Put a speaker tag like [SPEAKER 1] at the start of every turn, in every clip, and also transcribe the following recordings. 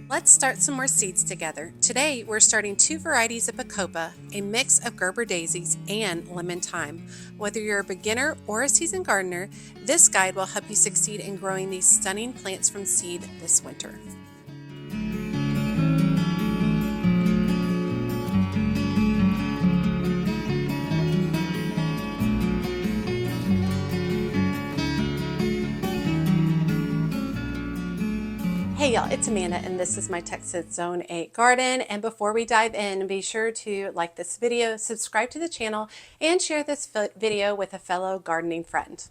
[SPEAKER 1] Let's start some more seeds together. Today, we're starting 2 varieties of Bacopa, a mix of Gerber Daisies, and Lemon Thyme. Whether you're a beginner or a seasoned gardener, this guide will help you succeed in growing these stunning plants from seed this winter. Hey y'all, it's Amanda and this is my Texas Zone 8 garden. And before we dive in, be sure to like this video, subscribe to the channel, and share this video with a fellow gardening friend.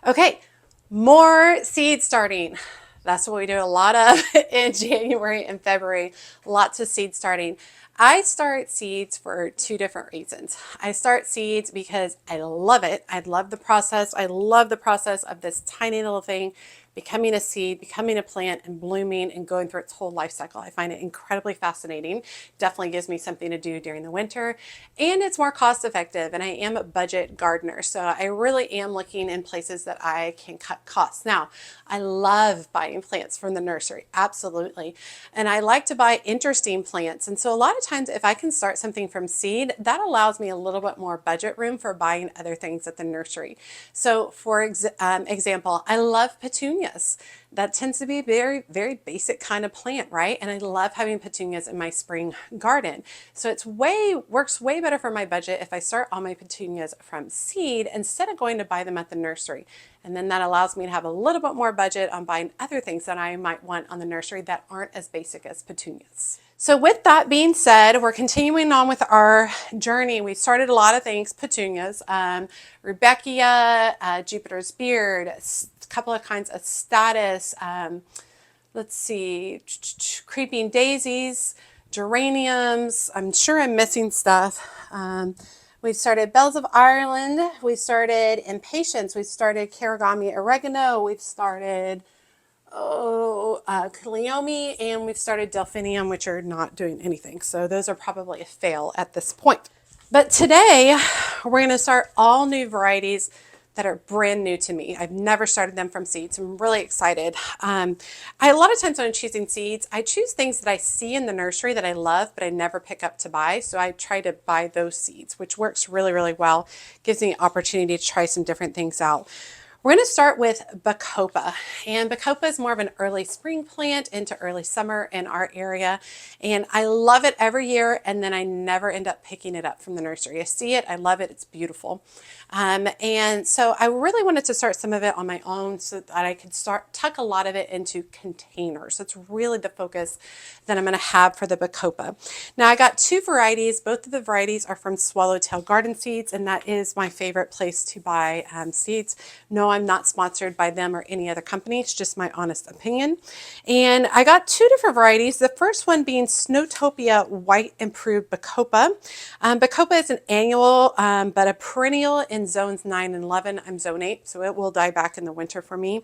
[SPEAKER 1] Okay, more seed starting. That's what we do a lot of in January and February, lots of seed starting. I start seeds for 2 different reasons. I start seeds because I love it. I love the process. I love the process of this tiny little thing becoming a seed, becoming a plant, and blooming and going through its whole life cycle. I find it incredibly fascinating. Definitely gives me something to do during the winter, and it's more cost effective, and I am a budget gardener, so I really am looking in places that I can cut costs. Now, I love buying plants from the nursery, absolutely, and I like to buy interesting plants, and so a lot of times if I can start something from seed, that allows me a little bit more budget room for buying other things at the nursery. So for example, I love petunias. That tends to be a very, very basic kind of plant, right? And I love having petunias in my spring garden. So it's works way better for my budget if I start all my petunias from seed instead of going to buy them at the nursery. And then that allows me to have a little bit more budget on buying other things that I might want on the nursery that aren't as basic as petunias. So with that being said, we're continuing on with our journey. We started a lot of things, petunias, Rudbeckia, Jupiter's beard, a couple of kinds of status, let's see, creeping daisies, geraniums. I'm sure I'm missing stuff. We started Bells of Ireland. We started Impatiens. We started Kerigami oregano. We've started Cleome, and we've started Delphinium, which are not doing anything. So those are probably a fail at this point. But today we're going to start all new varieties that are brand new to me. I've never started them from seeds. So I'm really excited. A lot of times when I'm choosing seeds, I choose things that I see in the nursery that I love, but I never pick up to buy. So I try to buy those seeds, which works really, really well. Gives me an opportunity to try some different things out. We're going to start with Bacopa, and Bacopa is more of an early spring plant into early summer in our area, and I love it every year, and then I never end up picking it up from the nursery. I see it, I love it, it's beautiful. And so I really wanted to start some of it on my own so that I could tuck a lot of it into containers. That's really the focus that I'm going to have for the Bacopa. Now I got 2 varieties. Both of the varieties are from Swallowtail Garden Seeds, and that is my favorite place to buy seeds. No, I'm not sponsored by them or any other company. It's just my honest opinion. And I got 2 different varieties. The first one being Snowtopia White Improved Bacopa. Bacopa is an annual, but a perennial in zones 9 and 11. I'm zone 8, so it will die back in the winter for me.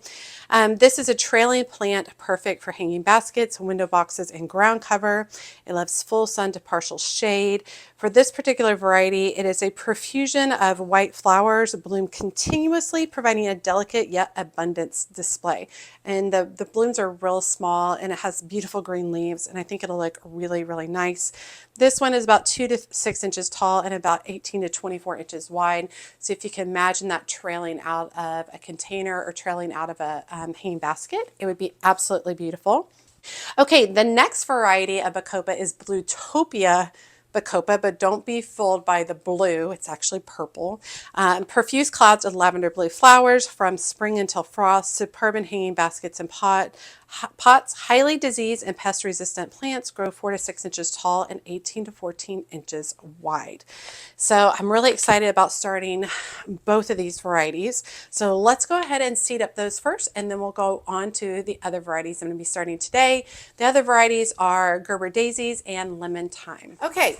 [SPEAKER 1] This is a trailing plant perfect for hanging baskets, window boxes, and ground cover. It loves full sun to partial shade. For this particular variety, it is a profusion of white flowers bloom continuously, providing a delicate yet abundant display. And the blooms are real small, and it has beautiful green leaves, and I think it'll look really, really nice. This one is about 2 to 6 inches tall and about 18 to 24 inches wide. So if you can imagine that trailing out of a container or trailing out of a hanging basket, it would be absolutely beautiful. Okay, the next variety of Bacopa is Bluetopia Bacopa, but don't be fooled by the blue. It's actually purple. Profuse clouds of lavender blue flowers from spring until frost, superb in hanging baskets and pots. Highly disease and pest resistant plants grow 4 to 6 inches tall and 18 to 14 inches wide. So I'm really excited about starting both of these varieties. So let's go ahead and seed up those first, and then we'll go on to the other varieties I'm going to be starting today. The other varieties are Gerbera Daisies and Lemon Thyme. Okay.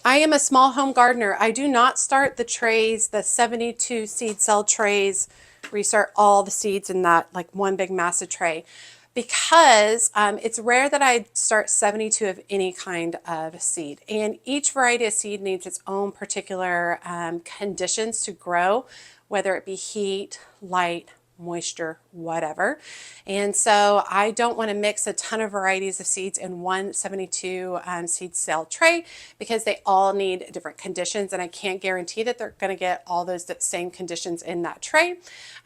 [SPEAKER 1] I am a small home gardener. I do not start the trays, the 72 seed cell trays, where you start all the seeds in that like one big massive tray, because it's rare that I start 72 of any kind of seed. And each variety of seed needs its own particular conditions to grow whether it be heat, light, moisture, whatever. And so I don't want to mix a ton of varieties of seeds in one 72 seed cell tray because they all need different conditions, and I can't guarantee that they're going to get all those same conditions in that tray.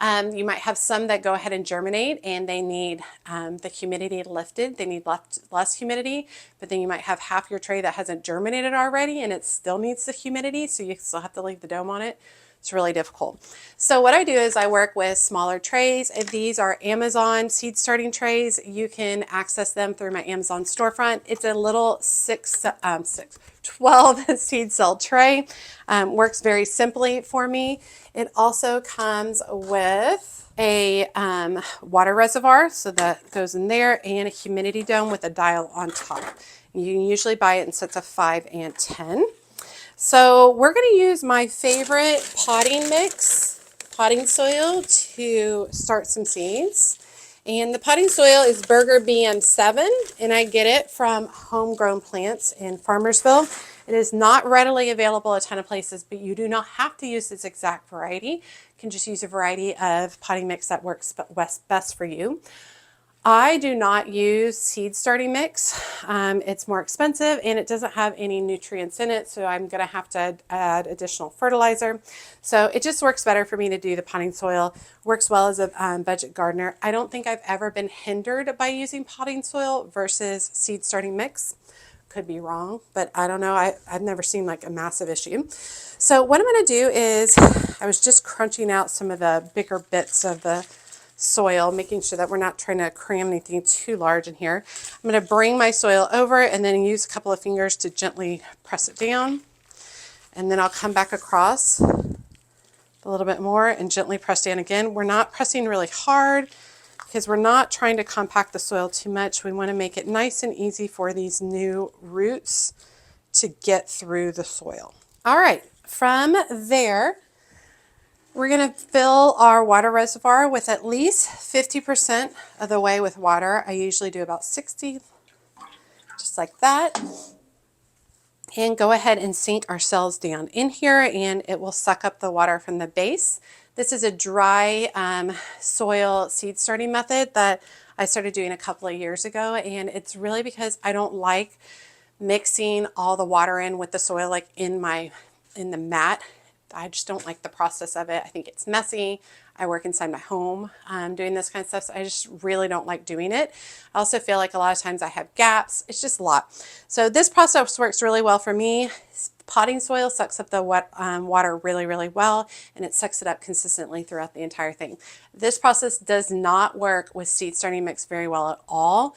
[SPEAKER 1] You might have some that go ahead and germinate and they need the humidity lifted. They need less humidity, but then you might have half your tray that hasn't germinated already and it still needs the humidity, so you still have to leave the dome on it. It's really difficult. So what I do is I work with smaller trays. These are Amazon seed starting trays. You can access them through my Amazon storefront. It's a little 12 seed cell tray. Works very simply for me. It also comes with a water reservoir, so that goes in there, and a humidity dome with a dial on top. You can usually buy it in sets of 5 and 10. So we're going to use my favorite potting soil to start some seeds. And the potting soil is Burger BM7, and I get it from Homegrown Plants in Farmersville. It is not readily available a ton of places, but you do not have to use this exact variety. You can just use a variety of potting mix that works best for you. I do not use seed starting mix. It's more expensive and it doesn't have any nutrients in it, so I'm going to have to add additional fertilizer. So it just works better for me to do the potting soil. Works well as a budget gardener. I don't think I've ever been hindered by using potting soil versus seed starting mix. Could be wrong, but I don't know. I've never seen like a massive issue. So what I'm going to do is, I was just crunching out some of the bigger bits of the soil, making sure that we're not trying to cram anything too large in here. I'm going to bring my soil over and then use a couple of fingers to gently press it down. And then I'll come back across a little bit more and gently press down again. We're not pressing really hard because we're not trying to compact the soil too much. We want to make it nice and easy for these new roots to get through the soil. All right, from there, we're going to fill our water reservoir with at least 50% of the way with water. I usually do about 60, just like that. And go ahead and sink our cells down in here and it will suck up the water from the base. This is a dry soil seed starting method that I started doing a couple of years ago, and it's really because I don't like mixing all the water in with the soil like in the mat. I just don't like the process of it. I think it's messy. I work inside my home doing this kind of stuff, so I just really don't like doing it. I also feel like a lot of times I have gaps. It's just a lot. So this process works really well for me. Potting soil sucks up the wet water really, really well, and it sucks it up consistently throughout the entire thing. This process does not work with seed starting mix very well at all.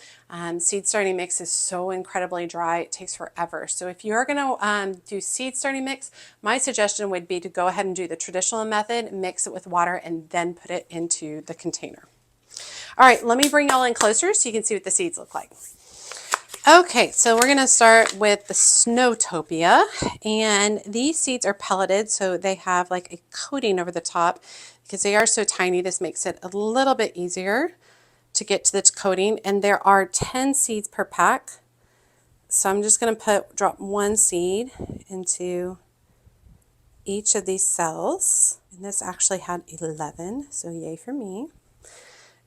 [SPEAKER 1] Seed starting mix is so incredibly dry, it takes forever. So if you're going to do seed starting mix, my suggestion would be to go ahead and do the traditional method, mix it with water, and then put it into the container. All right, let me bring y'all in closer so you can see what the seeds look like. Okay, so we're going to start with the Snowtopia, and these seeds are pelleted, so they have like a coating over the top. Because they are so tiny, this makes it a little bit easier to get to the coating, and there are 10 seeds per pack. So I'm just going to drop one seed into each of these cells, and this actually had 11, so yay for me.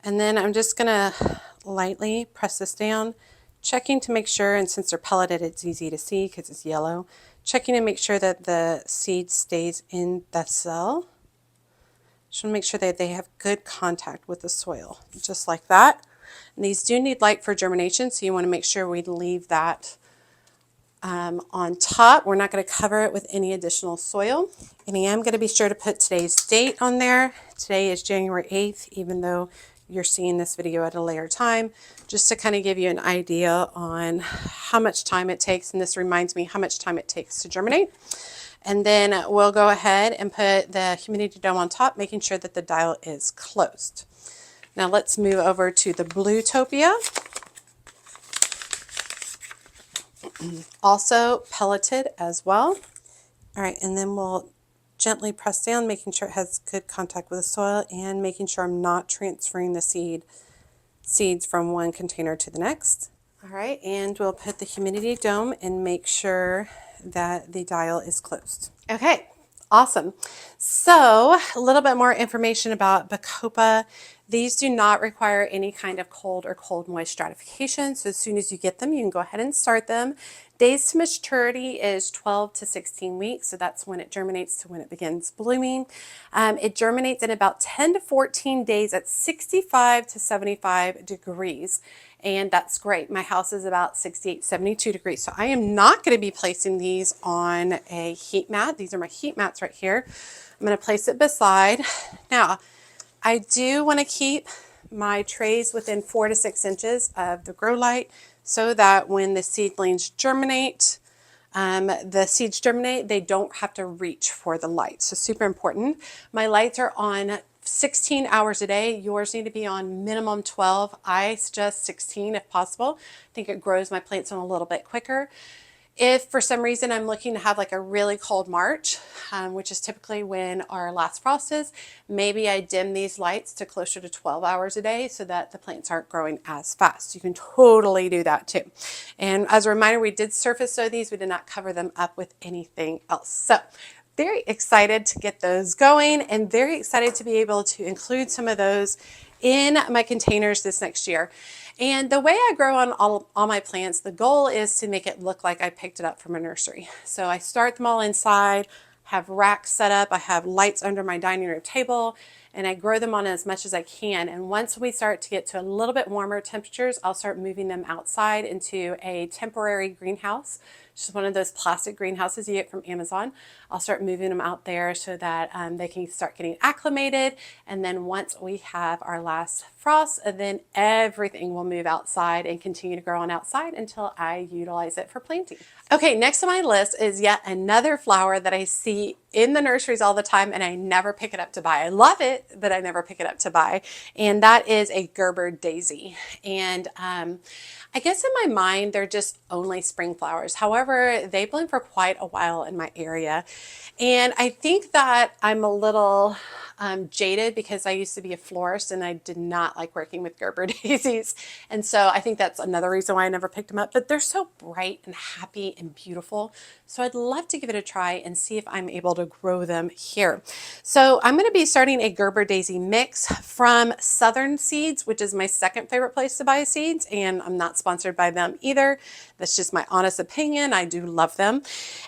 [SPEAKER 1] And then I'm just going to lightly press this down, checking to make sure, and since they're pelleted, it's easy to see because it's yellow, checking to make sure that the seed stays in that cell. Just want to make sure that they have good contact with the soil, just like that. And these do need light for germination, so you want to make sure we leave that on top. We're not going to cover it with any additional soil. And I am going to be sure to put today's date on there. Today is January 8th, even though you're seeing this video at a later time, just to kind of give you an idea on how much time it takes. And this reminds me how much time it takes to germinate. And then we'll go ahead and put the humidity dome on top, making sure that the dial is closed. Now let's move over to the Bluetopia. Also pelleted as well. All right, and then we'll gently press down, making sure it has good contact with the soil and making sure I'm not transferring the seeds from one container to the next. All right, and we'll put the humidity dome and make sure that the dial is closed. Okay, Awesome. So a little bit more information about Bacopa. These do not require any kind of cold or cold moist stratification. So as soon as you get them, you can go ahead and start them. Days to maturity is 12 to 16 weeks. So that's when it germinates to when it begins blooming. It germinates in about 10 to 14 days at 65 to 75 degrees. And that's great. My house is about 68, 72 degrees. So I am not going to be placing these on a heat mat. These are my heat mats right here. I'm going to place it beside. Now, I do want to keep my trays within 4 to 6 inches of the grow light so that when the seedlings germinate, they don't have to reach for the light. So super important. My lights are on 16 hours a day. Yours need to be on minimum 12. I suggest 16 if possible. I think it grows my plants on a little bit quicker. If for some reason I'm looking to have like a really cold March, which is typically when our last frost is, maybe I dim these lights to closer to 12 hours a day so that the plants aren't growing as fast. You can totally do that too. And as a reminder, we did surface sow these. We did not cover them up with anything else. So very excited to get those going and very excited to be able to include some of those in my containers this next year. And the way I grow on all my plants, the goal is to make it look like I picked it up from a nursery. So I start them all inside, have racks set up, I have lights under my dining room table, and I grow them on as much as I can. And once we start to get to a little bit warmer temperatures, I'll start moving them outside into a temporary greenhouse. Just one of those plastic greenhouses you get from Amazon. I'll start moving them out there so that they can start getting acclimated. And then once we have our last frost, then everything will move outside and continue to grow on outside until I utilize it for planting. Okay, next on my list is yet another flower that I see in the nurseries all the time and I never pick it up to buy. I love it, but I never pick it up to buy. And that is a Gerbera Daisy. And I guess in my mind, they're just only spring flowers. However, they bloom for quite a while in my area. And I think that I'm a little jaded because I used to be a florist and I did not like working with Gerbera daisies. And so I think that's another reason why I never picked them up, but they're so bright and happy and beautiful. So I'd love to give it a try and see if I'm able to grow them here. So I'm going to be starting a Gerbera daisy mix from Southern Seeds, which is my second favorite place to buy seeds. And I'm not sponsored by them either. That's just my honest opinion. I do love them.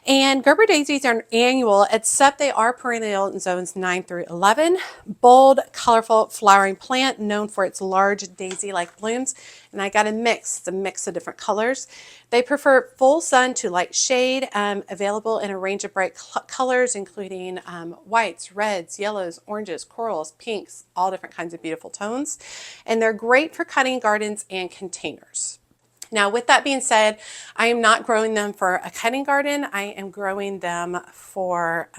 [SPEAKER 1] And Gerbera daisies are annual, except they are perennial in zones 9 through 11. Bold, colorful flowering plant known for its large daisy-like blooms. And I got a mix. It's a mix of different colors. They prefer full sun to light shade, available in a range of bright colors, including whites, reds, yellows, oranges, corals, pinks, all different kinds of beautiful tones. And they're great for cutting gardens and containers. Now, with that being said, I am not growing them for a cutting garden. I am growing them for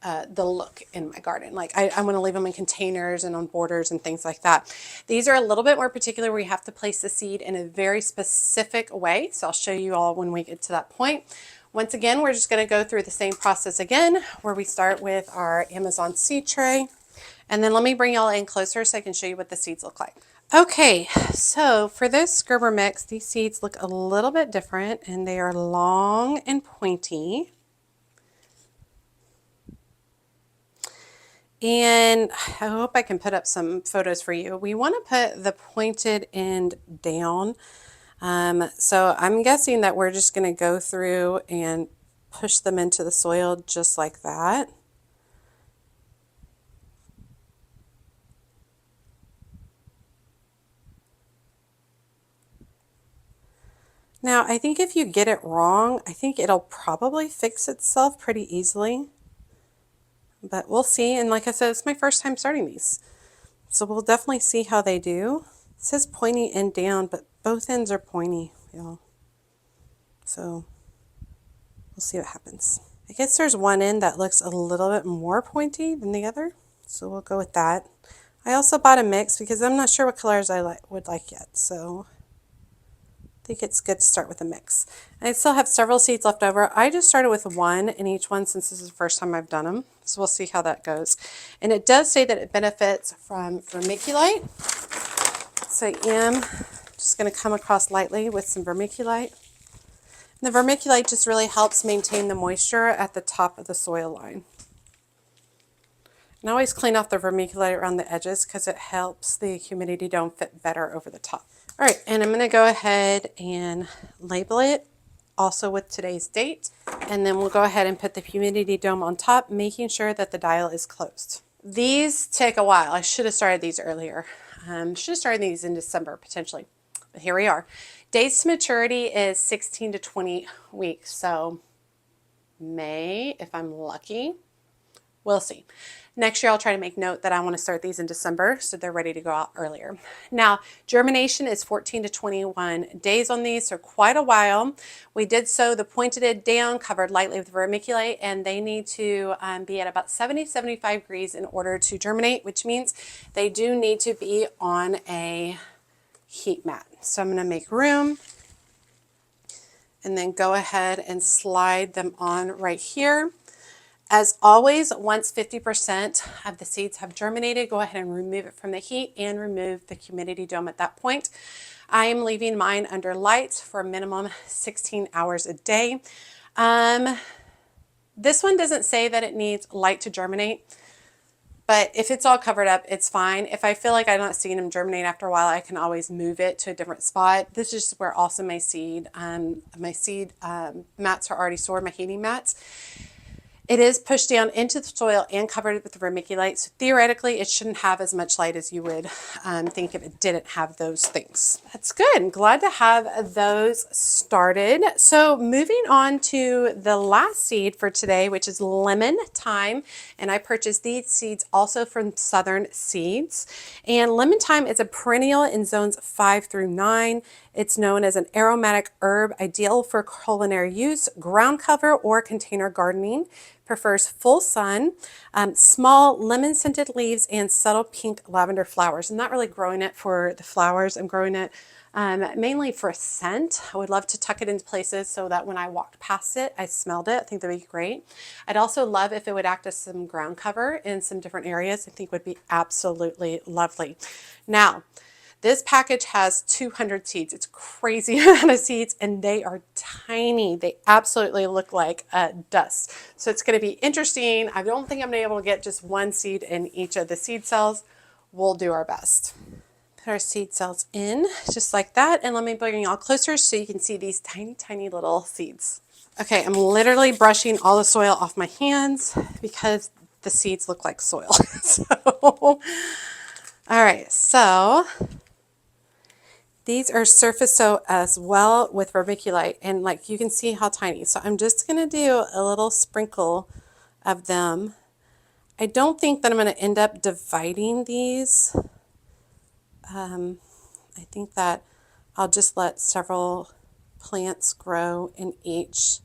[SPEAKER 1] the look in my garden. Like I want to leave them in containers and on borders and things like that. These are a little bit more particular where you have to place the seed in a very specific way. So I'll show you all when we get to that point. Once again, we're just going to go through the same process again, where we start with our Amazon seed tray. And then let me bring y'all in closer so I can show you what the seeds look like. Okay, so for this Gerbera mix, these seeds look a little bit different and they are long and pointy. And I hope I can put up some photos for you. We want to put the pointed end down. So I'm guessing that we're just going to go through and push them into the soil just like that. Now, I think if you get it wrong, I think it'll probably fix itself pretty easily. But we'll see. And like I said, it's my first time starting these. So we'll definitely see how they do. It says pointy end down, but both ends are pointy, y'all. So we'll see what happens. I guess there's one end that looks a little bit more pointy than the other. So we'll go with that. I also bought a mix because I'm not sure what colors I would like yet. So I think it's good to start with a mix. And I still have several seeds left over. I just started with one in each one since this is the first time I've done them. So we'll see how that goes. And it does say that it benefits from vermiculite. So I am just going to come across lightly with some vermiculite. The vermiculite just really helps maintain the moisture at the top of the soil line. And I always clean off the vermiculite around the edges because it helps the humidity dome fit better over the top. All right, and I'm going to go ahead and label it also with today's date. And then we'll go ahead and put the humidity dome on top, making sure that the dial is closed. These take a while. I should have started these earlier. Should have started these in December potentially, but here we are. Days to maturity is 16 to 20 weeks. So May, if I'm lucky, we'll see. Next year, I'll try to make note that I want to start these in December so they're ready to go out earlier. Now, germination is 14 to 21 days on these, so quite a while. We did sow the pointed end down, covered lightly with vermiculite, and they need to be at about 70-75 degrees in order to germinate, which means they do need to be on a heat mat. So I'm going to make room and then go ahead and slide them on right here. As always, once 50% of the seeds have germinated, go ahead and remove it from the heat and remove the humidity dome at that point. I am leaving mine under light for a minimum 16 hours a day. This one doesn't say that it needs light to germinate, but if it's all covered up, it's fine. If I feel like I'm not seeing them germinate after a while, I can always move it to a different spot. This is where also my seed mats are already stored, my heating mats. It is pushed down into the soil and covered with the vermiculite, so theoretically it shouldn't have as much light as you would think if it didn't have those things. That's good. I'm glad to have those started. So moving on to the last seed for today, which is Lemon Thyme, and I purchased these seeds also from Southern Seeds. And Lemon Thyme is a perennial in zones 5 through 9. It's known as an aromatic herb, ideal for culinary use, ground cover, or container gardening. Prefers full sun, small lemon-scented leaves, and subtle pink lavender flowers. I'm not really growing it for the flowers. I'm growing it mainly for scent. I would love to tuck it into places so that when I walked past it, I smelled it. I think that'd be great. I'd also love if it would act as some ground cover in some different areas. I think would be absolutely lovely. Now, this package has 200 seeds. It's crazy amount of seeds, and they are tiny. They absolutely look like dust. So it's going to be interesting. I don't think I'm going to be able to get just one seed in each of the seed cells. We'll do our best. Put our seed cells in just like that, and let me bring y'all closer so you can see these tiny, tiny little seeds. Okay, I'm literally brushing all the soil off my hands because the seeds look like soil. All right, so these are surface sow as well with vermiculite, and like you can see how tiny. So I'm just going to do a little sprinkle of them. I don't think that I'm going to end up dividing these. I think that I'll just let several plants grow in each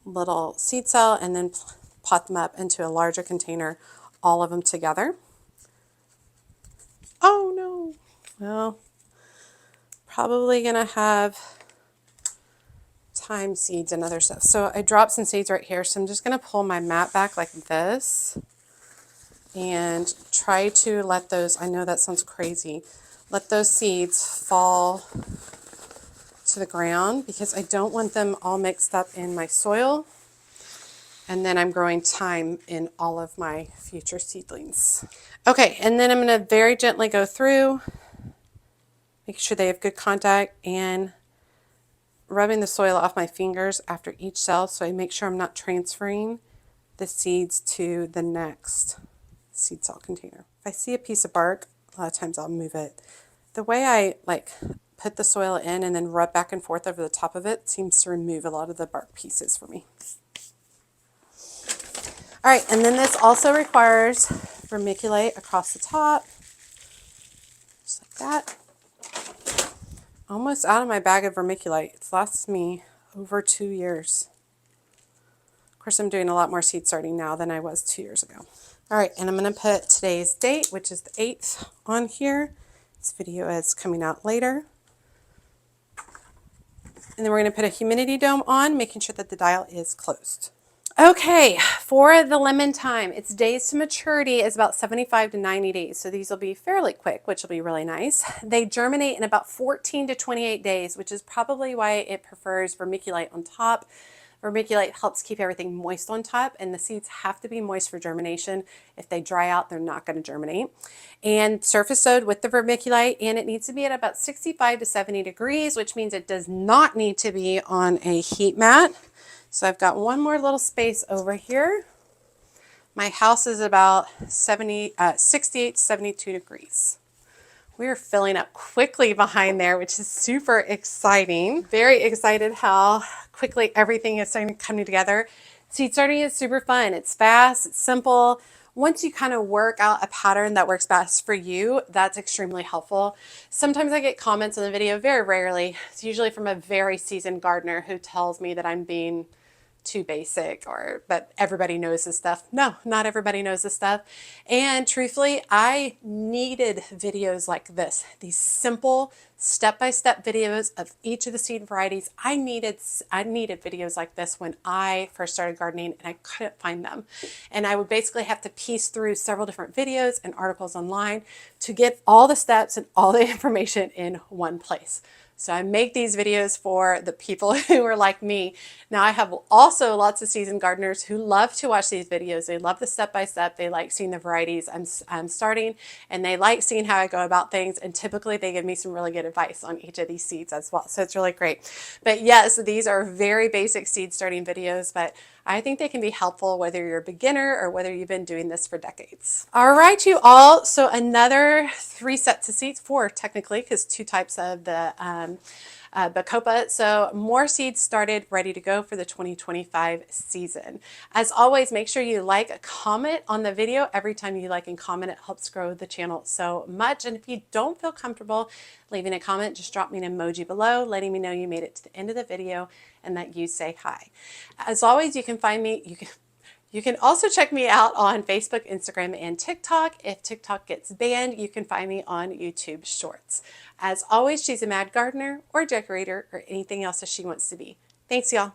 [SPEAKER 1] little seed cell and then pot them up into a larger container, all of them together. Oh no, well, probably gonna have thyme seeds and other stuff. So I dropped some seeds right here, so I'm just gonna pull my mat back like this and try to let those, I know that sounds crazy, let those seeds fall to the ground because I don't want them all mixed up in my soil. And then I'm growing thyme in all of my future seedlings. Okay, and then I'm going to very gently go through, making sure they have good contact, and rubbing the soil off my fingers after each cell so I make sure I'm not transferring the seeds to the next seed cell container. If I see a piece of bark, a lot of times I'll move it. The way I put the soil in and then rub back and forth over the top of it seems to remove a lot of the bark pieces for me. All right, and then this also requires vermiculite across the top, just like that. Almost out of my bag of vermiculite. It's lasted me over 2 years. Of course, I'm doing a lot more seed starting now than I was 2 years ago. All right, and I'm going to put today's date, which is the 8th, on here. This video is coming out later. And then we're going to put a humidity dome on, making sure that the dial is closed. Okay, for the lemon thyme, its days to maturity is about 75 to 90 days. So these will be fairly quick, which will be really nice. They germinate in about 14 to 28 days, which is probably why it prefers vermiculite on top. Vermiculite helps keep everything moist on top, and the seeds have to be moist for germination. If they dry out, they're not going to germinate. And surface sowed with the vermiculite, and it needs to be at about 65 to 70 degrees, which means it does not need to be on a heat mat. So I've got one more little space over here. My house is about 68 to 72 degrees. We are filling up quickly behind there, which is super exciting. Very excited how quickly everything is starting to come together. Seed starting is super fun. It's fast, it's simple. Once you kind of work out a pattern that works best for you, that's extremely helpful. Sometimes I get comments on the video, very rarely. It's usually from a very seasoned gardener who tells me that I'm being too basic, or but everybody knows this stuff. No, not everybody knows this stuff. And truthfully, I needed videos like this, these simple step-by-step videos of each of the seed varieties. I needed videos like this when I first started gardening, and I couldn't find them. And I would basically have to piece through several different videos and articles online to get all the steps and all the information in one place. So I make these videos for the people who are like me. Now I have also lots of seasoned gardeners who love to watch these videos. They love the step-by-step. They like seeing the varieties I'm starting, and they like seeing how I go about things. And typically they give me some really good advice on each of these seeds as well. So it's really great. But yes, these are very basic seed starting videos, but I think they can be helpful whether you're a beginner or whether you've been doing this for decades. All right, you all. So another 3 sets of seeds, 4 technically, because 2 types of the Bacopa. So more seeds started, ready to go for the 2025 season. As always, make sure you like, comment on the video. Every time you like and comment, it helps grow the channel so much. And if you don't feel comfortable leaving a comment, just drop me an emoji below, letting me know you made it to the end of the video and that you say hi. As always, you can find me, you can also check me out on Facebook, Instagram, and TikTok. If TikTok gets banned, you can find me on YouTube Shorts. As always, she's a mad gardener or decorator or anything else that she wants to be. Thanks, y'all.